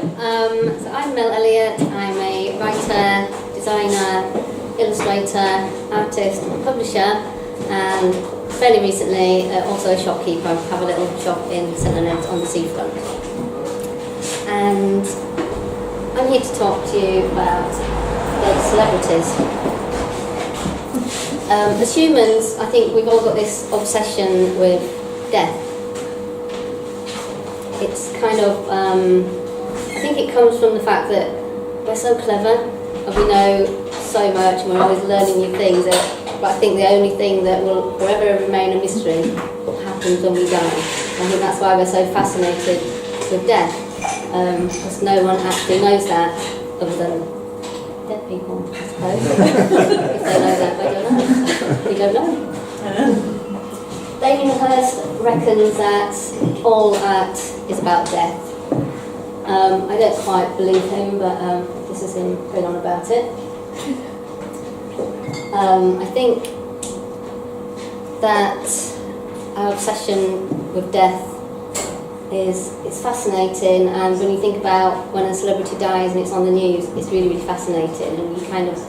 So I'm Mel Elliott. I'm a writer, designer, illustrator, artist, publisher, and fairly recently also a shopkeeper. I have a little shop in St Leonards on the seafront. And I'm here to talk to you about celebrities. As humans, I think we've all got this obsession with death. It's kind of, I think it comes from the fact that we're so clever and we know so much and we're always learning new things, but I think the only thing that will forever remain a mystery happens when we die. I think that's why we're so fascinated with death, because no one actually knows that other than dead people, I suppose. If they know that, they don't know. We don't know. Damien Hirst reckons that all art is about death. I don't quite believe him, but this is him going on about it. I think that our obsession with death is fascinating, and when you think about when a celebrity dies and it's on the news, it's really, really fascinating, and you kind of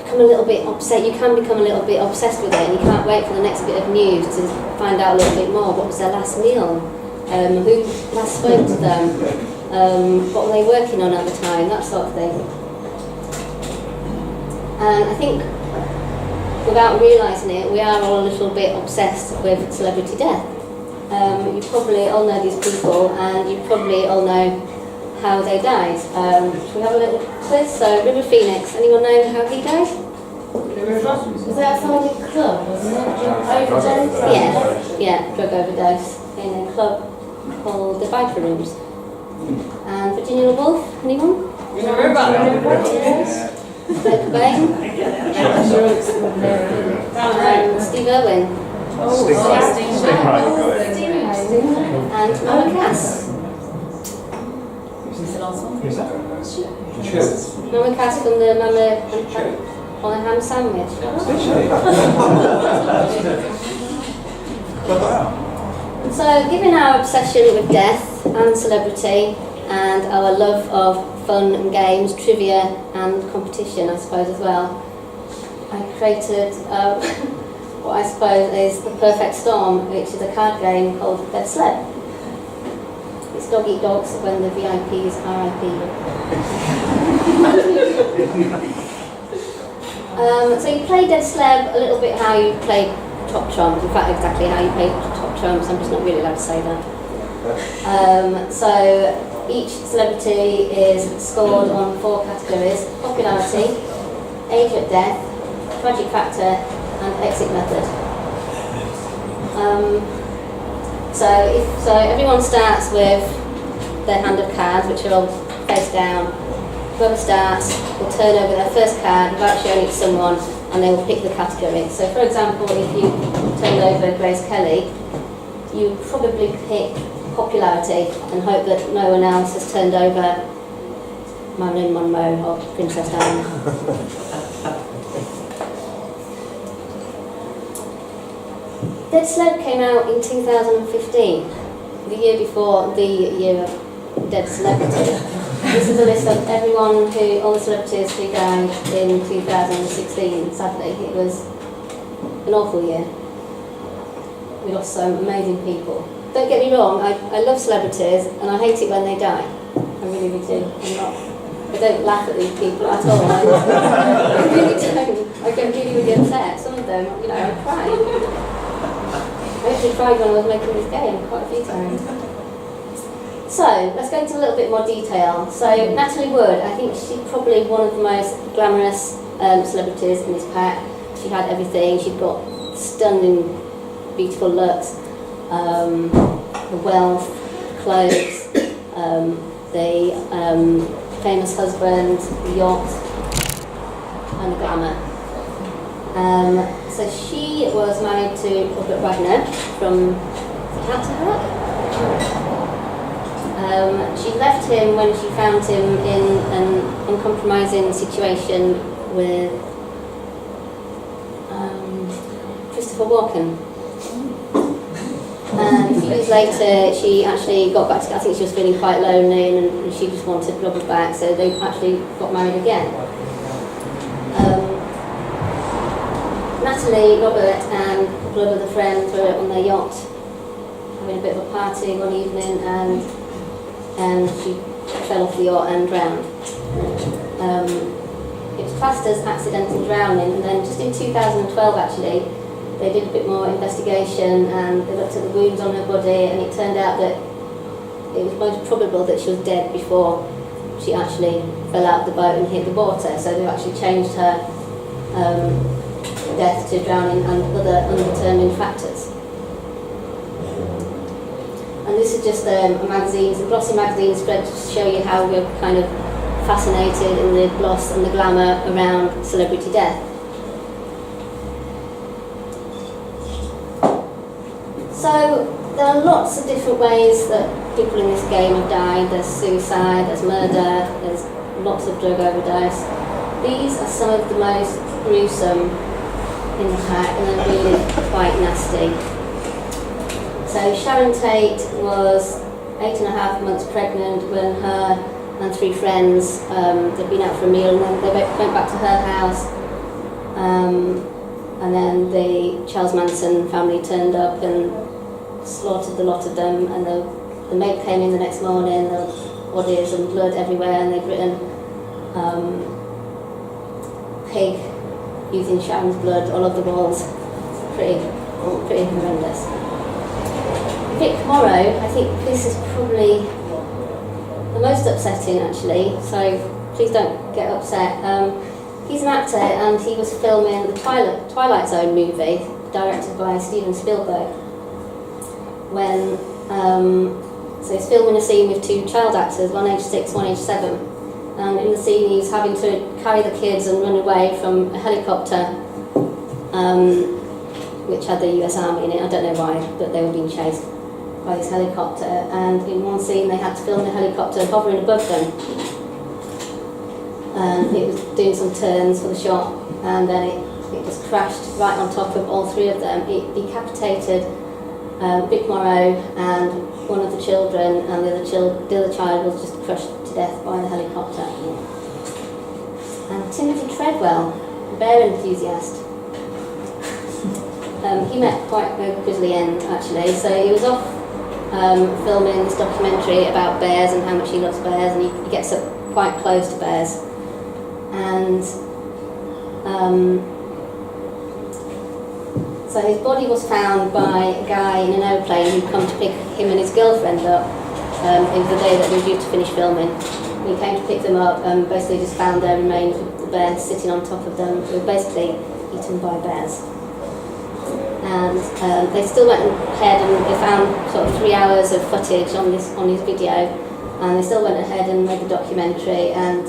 become a little bit upset. You can become a little bit obsessed with it, and you can't wait for the next bit of news to find out a little bit more. What was their last meal? Who last spoke to them? What were they working on at the time? That sort of thing. And I think, without realising it, we are all a little bit obsessed with celebrity death. You probably all know these people, and you probably all know how they died. Should we have a little quiz? So, River Phoenix, anyone know how he died? Was that somebody club, wasn't it? Overdose? Yeah, drug overdose in a club called the Bavard Rooms. And Virginia Woolf, anyone? Kurt Cobain? Steve Irwin. And Mama Cass. Who's the last one? Who's that? Mama Cass from the Mama on a ham sandwich. So, given our obsession with death and celebrity and our love of fun and games, trivia and competition, I suppose as well, I created what I suppose is the perfect storm, which is a card game called Dead Sleb. It's dog eat dogs when the VIPs RIP. So you play Dead Sleb a little bit how you play Top Trumps, in fact exactly how you play Top Trumps, I'm just not really allowed to say that. So each celebrity is scored on 4 categories: popularity, age at death, tragic factor and exit method. So everyone starts with their hand of cards, which are all face down. Whoever starts will turn over their first card without showing it to someone, and they will pick the category. So for example, if you turned over Grace Kelly, you would probably pick popularity and hope that no one else has turned over Marilyn Monroe or Princess Diana. Dead Sleb came out in 2015, the year before the year of dead celebrity. This is a list of all the celebrities who died in 2016, sadly. It was an awful year. We lost some amazing people. Don't get me wrong, I love celebrities and I hate it when they die. I really, really do. I don't laugh at these people at all. I really don't. I get really, really upset. Some of them, I cry. I actually cried when I was making this game quite a few times. So, let's go into a little bit more detail. So, Natalie Wood, I think she's probably one of the most glamorous celebrities in this pack. She had everything. She'd got stunning, beautiful looks, the wealth, clothes, the famous husband, the yacht, and the glamour. So she was married to Robert Wagner from Cataract. She left him when she found him in an uncompromising situation with Christopher Walken. And if few years later, she actually got back together. I think she was feeling quite lonely and she just wanted Robert back, so they actually got married again. Natalie, Robert and a couple of other friends were on their yacht having a bit of a party one evening, and she fell off the yacht and drowned. It was classed as accidental drowning, and then just in 2012 actually, they did a bit more investigation and they looked at the wounds on her body, and it turned out that it was most probable that she was dead before she actually fell out of the boat and hit the water. So they've actually changed her death to drowning and other undetermined factors. And this is just a magazine, a glossy magazine spread to show you how we're kind of fascinated in the gloss and the glamour around celebrity death. So there are lots of different ways that people in this game have died. There's suicide, there's murder, there's lots of drug overdose. These are some of the most gruesome in the pack, and they're really quite nasty. So Sharon Tate was 8.5 months pregnant when her and 3 friends, they'd been out for a meal, and then they went back to her house, and then the Charles Manson family turned up and slaughtered the lot of them, and the maid came in the next morning, there were bodies and blood everywhere, and they'd written pig using Sharon's blood all over the walls. Pretty horrendous. Vic Morrow, I think this is probably the most upsetting actually, so please don't get upset. He's an actor and he was filming the Twilight Zone movie, directed by Steven Spielberg. So he's filming a scene with 2 child actors, one age 6, one age 7. And in the scene he's having to carry the kids and run away from a helicopter, which had the US Army in it. I don't know why, but they were being chased by this helicopter. And in one scene they had to film the helicopter hovering above them. And it was doing some turns for the shot, and then it just crashed right on top of all 3 of them. It decapitated Vic Morrow and one of the children, and the other child was just crushed to death by the helicopter. And Timothy Treadwell, a bear enthusiast, he met quite a grisly end actually. So he was off filming this documentary about bears and how much he loves bears, and he gets up quite close to bears. And so his body was found by a guy in an aeroplane who'd come to pick him and his girlfriend up. It was the day that they were due to finish filming. When he came to pick them up, basically just found their remains with the bears sitting on top of them. They were basically eaten by bears. And they still went ahead and they found sort of 3 hours of footage on his video, and they still went ahead and made the documentary. And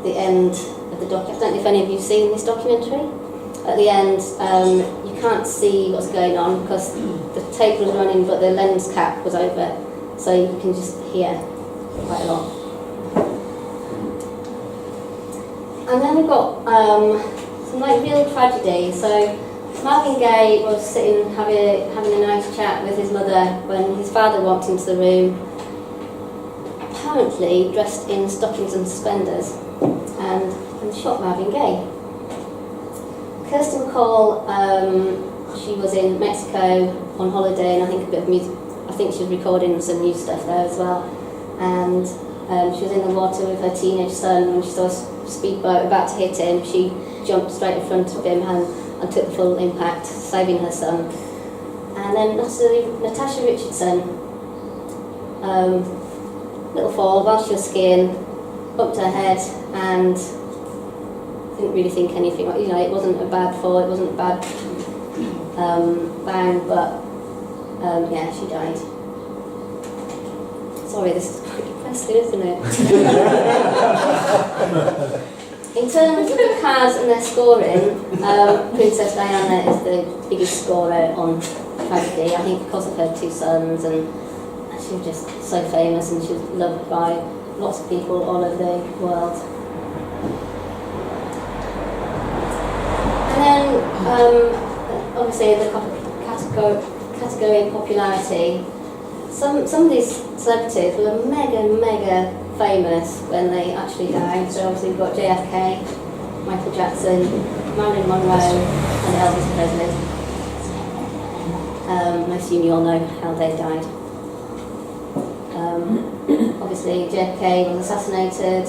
the end of the documentary, I don't know if any of you've seen this documentary. At the end, you can't see what's going on because the tape was running, but the lens cap was over, so you can just hear quite a lot. And then we've got some like real tragedy. So Marvin Gaye was sitting having a nice chat with his mother when his father walked into the room, apparently dressed in stockings and suspenders, and shot Marvin Gaye. Kirsten McCall, she was in Mexico on holiday, and I think a bit of music. I think she was recording some new stuff there as well. And she was in the water with her teenage son when she saw a speedboat about to hit him. She jumped straight in front of him and took the full impact, saving her son. And then Natasha Richardson, little fall while she was skiing, bumped her head and didn't really think anything. You know, it wasn't a bad fall, it wasn't a bad bang, but yeah, she died. Sorry, this is quite depressing, isn't it? In terms of the cards and their scoring, Princess Diana is the biggest scorer on tragedy. I think because of her 2 sons, and she was just so famous and she was loved by lots of people all over the world. And then, obviously, the category in popularity, some of these celebrities were mega famous when they actually died. So obviously we've got JFK, Michael Jackson, Marilyn Monroe and Elvis Presley. I assume you all know how they died. Obviously JFK was assassinated,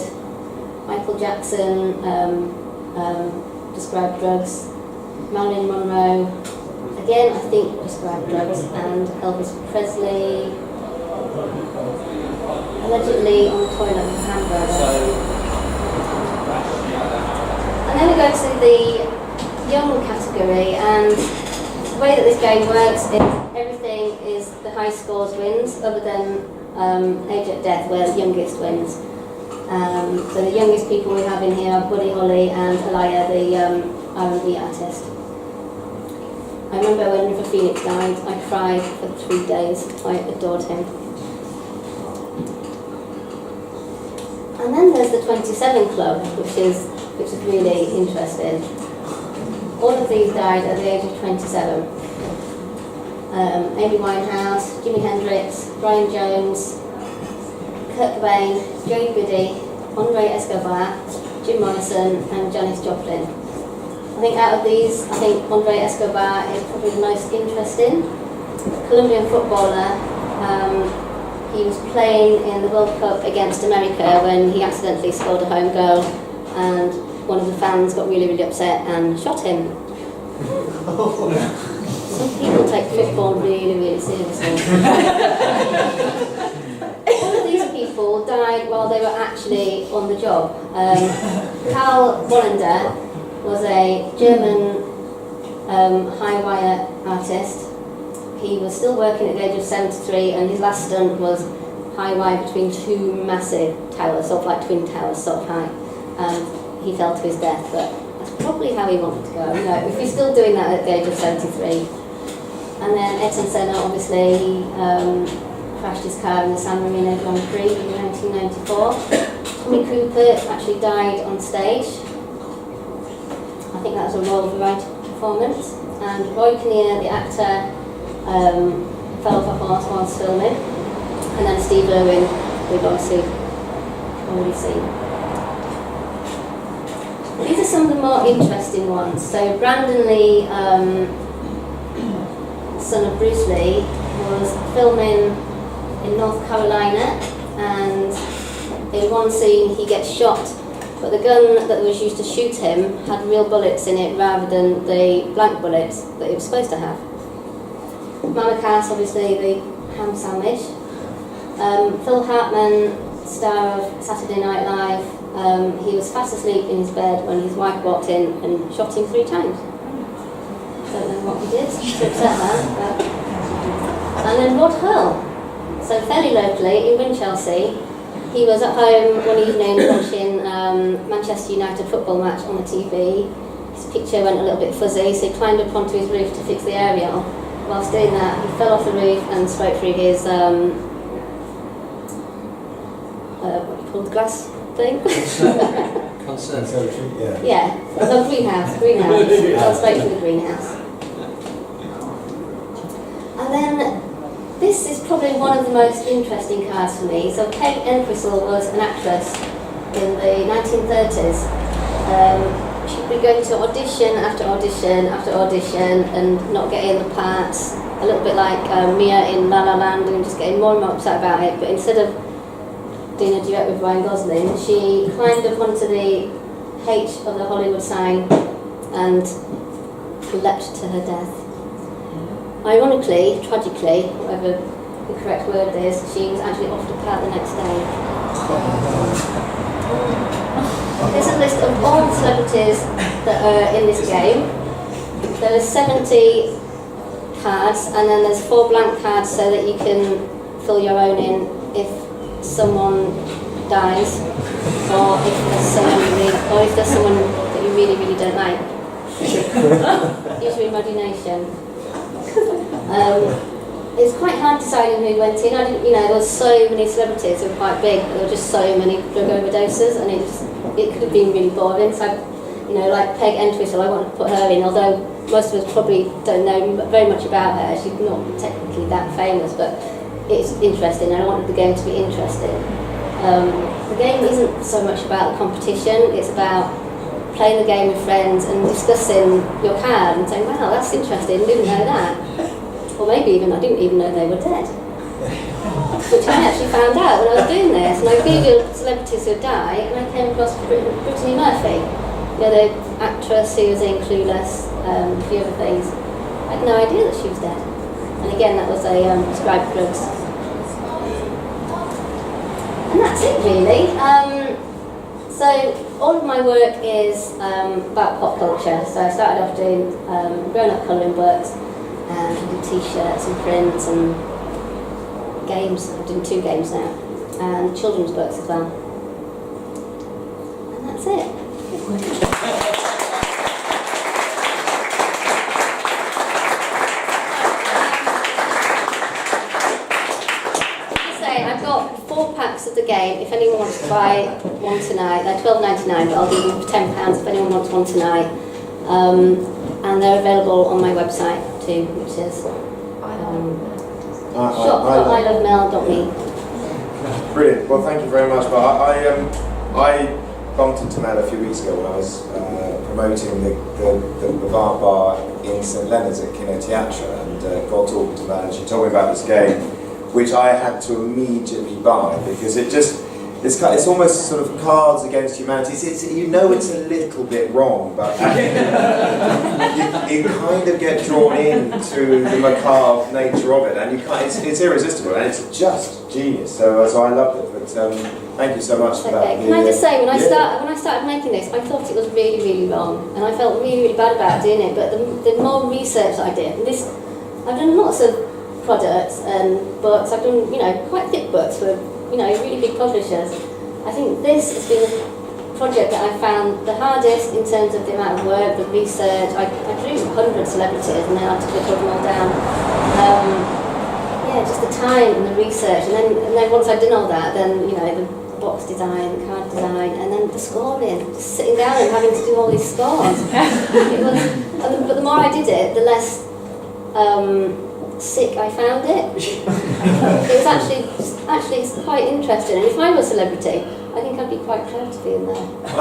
Michael Jackson prescribed drugs, Marilyn Monroe, again I think prescribed drugs, and Elvis Presley allegedly on the toilet with a hamburger. And then we go to the young category, and the way that this game works is everything is the high scores wins, other than age at death, where the youngest wins. So the youngest people we have in here are Buddy Holly and Aaliyah, the R&B artist. I remember when River Phoenix died, I cried for 3 days. I adored him. And then there's the 27 Club, which is really interesting. All of these died at the age of 27. Amy Winehouse, Jimi Hendrix, Brian Jones, Kurt Cobain, Joey Goody, Andre Escobar, Jim Morrison and Janis Joplin. I think out of these, I think Andre Escobar is probably the most interesting. Colombian footballer. He was playing in the World Cup against America when he accidentally scored a home goal, and one of the fans got really upset and shot him. Some people take football really seriously. All of these people died while they were actually on the job. Karl Wallander was a German high wire artist. He was still working at the age of 73, and his last stunt was high wire between two massive towers, sort of like twin towers, sort of high. And he fell to his death, but that's probably how he wanted to go. You know, if he's still doing that at the age of 73. And then Ayrton Senna, obviously, he crashed his car in the San Marino Grand Prix in 1994. Tommy Cooper actually died on stage. I think that was a Royal Variety performance. And Roy Kinnear, the actor, fell off a horse whilst filming. And then Steve Irwin, we've obviously already seen. These are some of the more interesting ones. So Brandon Lee, son of Bruce Lee, was filming in North Carolina, and in one scene he gets shot, but the gun that was used to shoot him had real bullets in it rather than the blank bullets that it was supposed to have. Mama Cass, obviously the ham sandwich. Phil Hartman, star of Saturday Night Live, he was fast asleep in his bed when his wife walked in and shot him 3 times. Don't know what he did to upset her. But. And then Rod Hull, so fairly locally in Winchelsea, he was at home one evening watching Manchester United football match on the TV. His picture went a little bit fuzzy, so he climbed up onto his roof to fix the aerial. Whilst doing that, he fell off the roof and spoke through his what do you call the glass thing? Conservatory, yeah, no, greenhouse. Fell straight through the greenhouse. And then this is probably one of the most interesting cards for me. So Kate Entwistle was an actress in the 1930s. She'd be going to audition after audition after audition and not getting the parts. A little bit like Mia in La La Land, and just getting more and more upset about it. But instead of doing a duet with Ryan Gosling, she climbed up onto the H of the Hollywood sign and leapt to her death. Ironically, tragically, whatever the correct word is, she was actually off to part the next day. Here's a list of all the celebrities that are in this game. There are 70 cards, and then there's 4 blank cards so that you can fill your own in if someone dies, or if there's someone that you really don't like. Use your imagination. It's quite hard deciding who went in. There were so many celebrities who were quite big, but there were just so many drug overdoses, and it could have been really boring. So, like Peg Entwistle, I wanted to put her in, although most of us probably don't know very much about her. She's not technically that famous, but it's interesting, and I wanted the game to be interesting. The game isn't so much about the competition, it's about playing the game with friends and discussing your card and saying, wow, that's interesting, didn't know that. Or maybe even, I didn't even know they were dead. Which I actually found out when I was doing this, and I googled celebrities who die, and I came across Brittany Murphy, the actress who was in Clueless, a few other things. I had no idea that she was dead. And again, that was a prescribed drugs. And that's it really. So all of my work is about pop culture. So I started off doing grown-up colouring books, and t-shirts and prints and games. I'm doing 2 games now, and children's books as well. And that's it. I've got 4 packs of the game. If anyone wants to buy one tonight, they're £12.99, but I'll give you £10 if anyone wants one tonight. And they're available on my website too, which is shop.ilovemel.me. Brilliant. Well, thank you very much. But I bumped into Mel a few weeks ago when I was promoting the Bavard bar in St Leonard's at Kino Teatro, and got talking to Mel, and she told me about this game, which I had to immediately buy because it's almost sort of Cards Against Humanity. It's a little bit wrong, but you kind of get drawn into the macabre nature of it, and it's irresistible, and it's just genius. So I loved it. But thank you so much for that. Can I just say, when I started making this, I thought it was really, really wrong, and I felt really, really bad about doing it. But the more research that I did, I've done lots of products and books. I've done, quite thick books for, really big publishers. I think this has been a project that I found the hardest in terms of the amount of work, the research. I drew 100 celebrities and then I had to put them all down. Just the time and the research, and then once I'd done all that, then the box design, the card design, and then the scoring. Just sitting down and having to do all these scores. But the more I did it, the less sick I found it. It was actually it's quite interesting, and if I was a celebrity, I think I'd be quite proud to be in there. I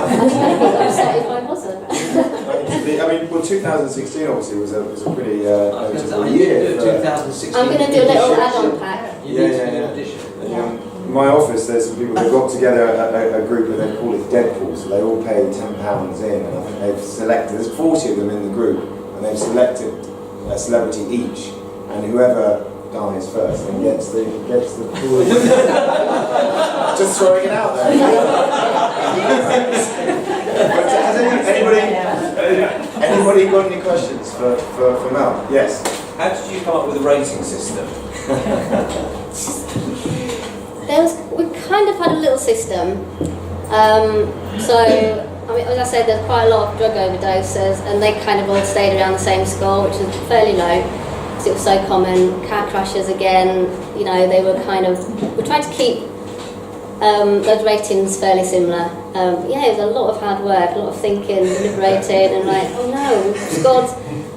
think I'd be upset if I wasn't. 2016 obviously was a pretty notable year. 2016. I'm going to do a little add-on pack. Yeah. In my office, there's some people that got together a group and they call it Deadpool, so they all pay £10 in, and I think they've selected. There's 40 of them in the group, and they've selected a celebrity each. And whoever dies first then gets the pool. Just throwing it out there. But has anybody got any questions for Mel? Yes. How did you come up with a rating system? We kind of had a little system. As I said, there's quite a lot of drug overdoses, and they kind of all stayed around the same score, which is fairly low. It was so common. Car crashes again, they were we tried to keep those ratings fairly similar. It was a lot of hard work, a lot of thinking, deliberating, and oh no, we've scored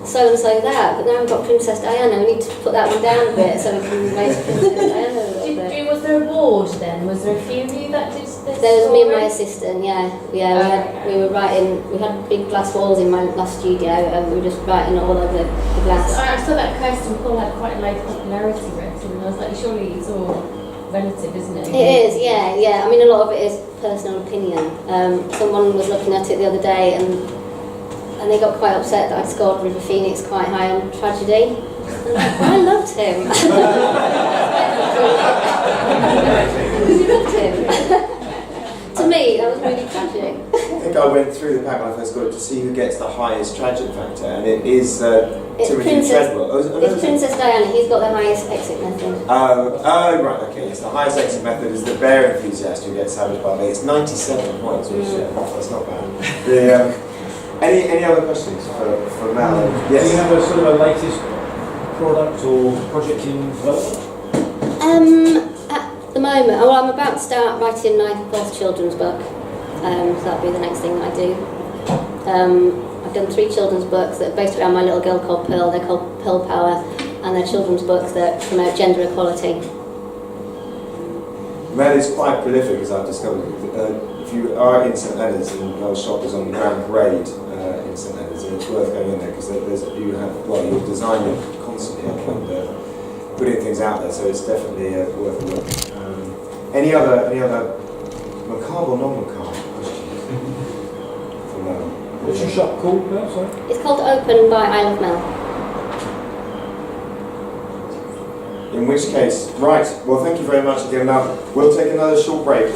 so and so that, but now we've got Princess Diana, we need to put that one down a bit so we can raise Princess Diana a little bit. Was there a board then? Was there a few of you that did this? There was me and my assistant, we were writing, we had big glass walls in my last studio, and we were just writing all over the glass. I saw that Kirsten Paul had quite a low popularity rating, and I was like, surely it's all relative, isn't it? It is, yeah. A lot of it is personal opinion. Someone was looking at it the other day, and they got quite upset that I'd scored River Phoenix quite high on Tragedy. And I loved him. I loved him. To me, that was really tragic. I think I went through the pack when I first got it to see who gets the highest tragic factor, and it is Timothy Treadwell. It's Princess Diana. He's got the highest exit method. Oh, right, okay. Yes, the highest exit method is the bear enthusiast who gets savaged by me. It's 97 points, which that's not bad. Any other questions for Mel? Yes. Do you have a sort of a latest product or project in development? At the moment, I'm about to start writing my fourth children's book, so that'll be the next thing that I do. I've done 3 children's books that are based around my little girl called Pearl. They're called Pearl Power, and they're children's books that promote gender equality. Mel is quite prolific, as I've discovered. If you are in St Leonard's, and Mel's shop is on the Grand Parade in St Leonard's, and it's worth going in there because you're designing constantly and putting things out there, so it's definitely worth a look. Any other macabre or non-macabre questions? From Mel? What's your shop called now, sorry? It's called Open by Isle of Mel. In which case, right, well thank you very much again. Now, we'll take another short break.